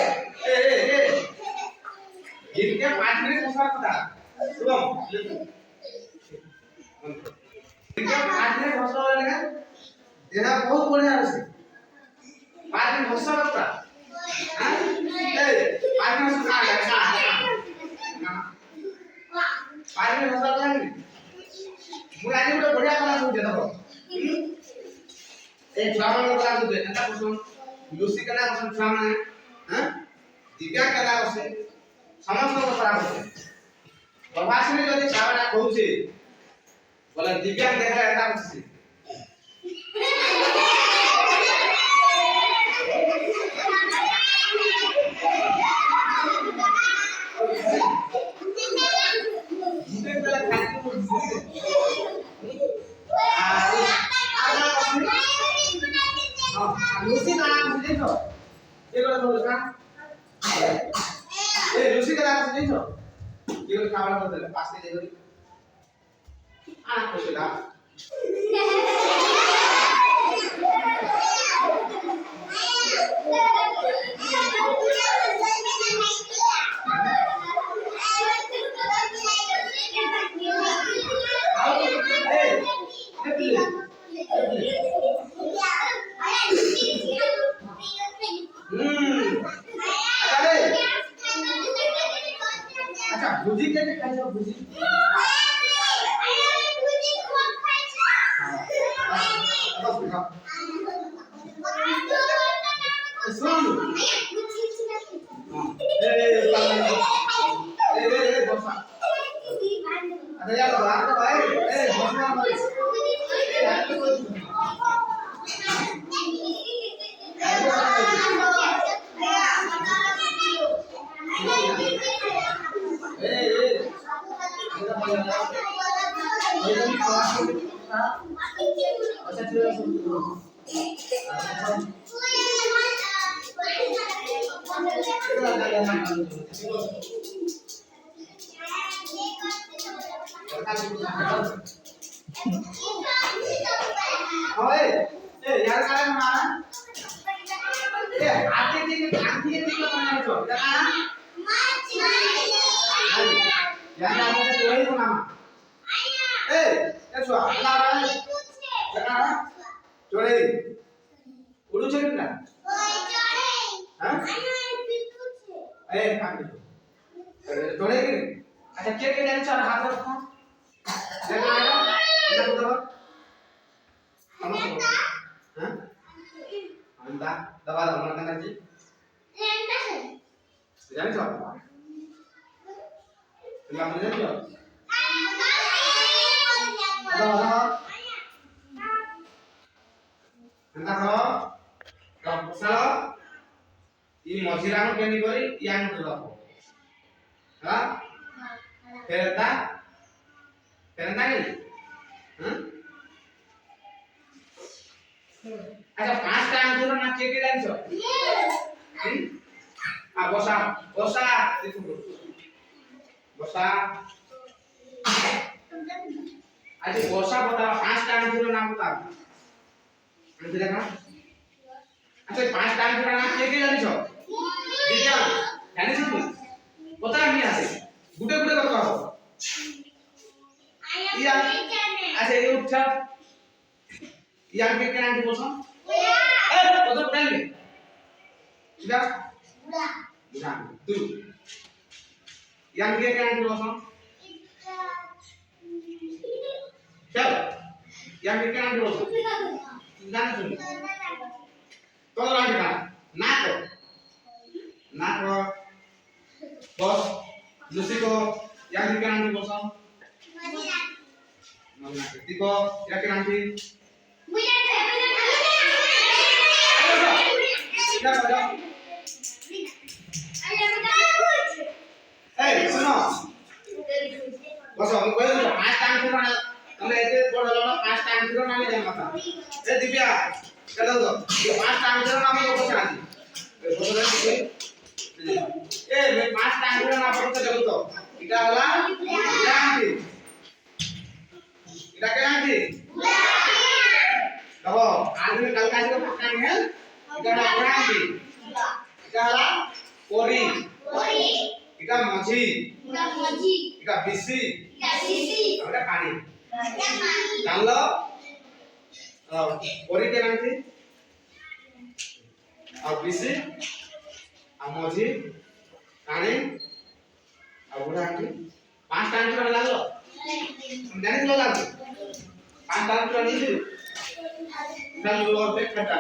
ए ए ए इनके 5 मिनट बसार কথা শুভম इनके 5 मिनट बसार লাগে देहा बहुत बढ़िया আছে 5 मिनट बसार কথা हां ए 5 मिनट खा ले खा 5 मिनट बसार কথা ମୁଁ ଆଜି ଗୋଟେ ବଢିଆ କଥା କହୁଛି ଦେଖ ए छुआ मन କଥା କହୁଛି ଏଟା ପସନ୍ଦ ଲୁସି କେନା ପସନ୍ଦ ଛୁଆ ମାନେ हां दिव्या केला बसे समस्त को खराब होते प्रभासने जदी छावना कहूचे बोले दिव्या देखला एटा बसे मुझे पहले खाती को लूसी का नाम सुने तो ये बोल का ए लूसी का नाम सुने तो ये बोल खावला बोल पास के दे आ कोशिला अच्छा भुजी के खाइ छ भुजी भुजी खूब खाइ छ सुन ए बसा अरे यार बाहर तो भाई ए बसना मत ए यार को ओए ए यार काले मारा ए आते के बनाए छो देखा यार आते के वही बनामा ए छो अल्लाह रे देखा जोड़े उड़ू छे ना ओए जोड़े हां ए काट जोड़े के अच्छा के जाने छ हाथ रखो देखा এটা কত समझ हां अंदा दबा दो मन करना जी लेंटा है जाने छ तुम आप जाने छ अंदा हो तब सालो ई मझिरानो केनी करी यान दो हां फेरता नहीं हां अच्छा 5 टाइम जरो ना चेक जानि छ आ बसा बसा देखो बसा आज बसा बता 5 टाइम जरो ना बता हम देखा अच्छा 5 टाइम जरो ना चेक जानि छ विज्ञान जानि छ तू बता नहीं आसे गुटे गुटे करता हो या अच्छा ये उठा या के केना के बोलछो ए तो तो पहले इधर बुढ़ा बुढ़ा तू या के केना के बोलछो चल या के केना के बोलछो जाने सुन तो लाइन का ना को बस लूसी को या के केना के बोलछो मना देखो या के नाम थी मुझे इधर आ जाओ ए सुनो बस हम कोई 5 टाइम फिर ना तुमने ऐसे बोल रहे हो 5 टाइम फिर ना ले जाना मत ए दिव्या कर दो ये 5 टाइम फिर ना मैं को चाहती बोल रहे ए मैं 5 टाइम फिर ना पढ़ते जाओ तो इटा वाला ध्यान दे इटा क्या है देखो आज में कल का जो पक्का है इटा ध्यान दे इटा वाला পরি পরি এটা মঝি এটা মজি এটা বিসি এটা সিসি এটা পানি এটা পানি জানলো পরি কে নাম কি আর বিসি আর মঝি পানি আর ওটা কি পাঁচটা আংশটা লাগলো জানি তো লাগলো পাঁচটা আংশটা নিয়েছি জানলো ওর পেট কাটা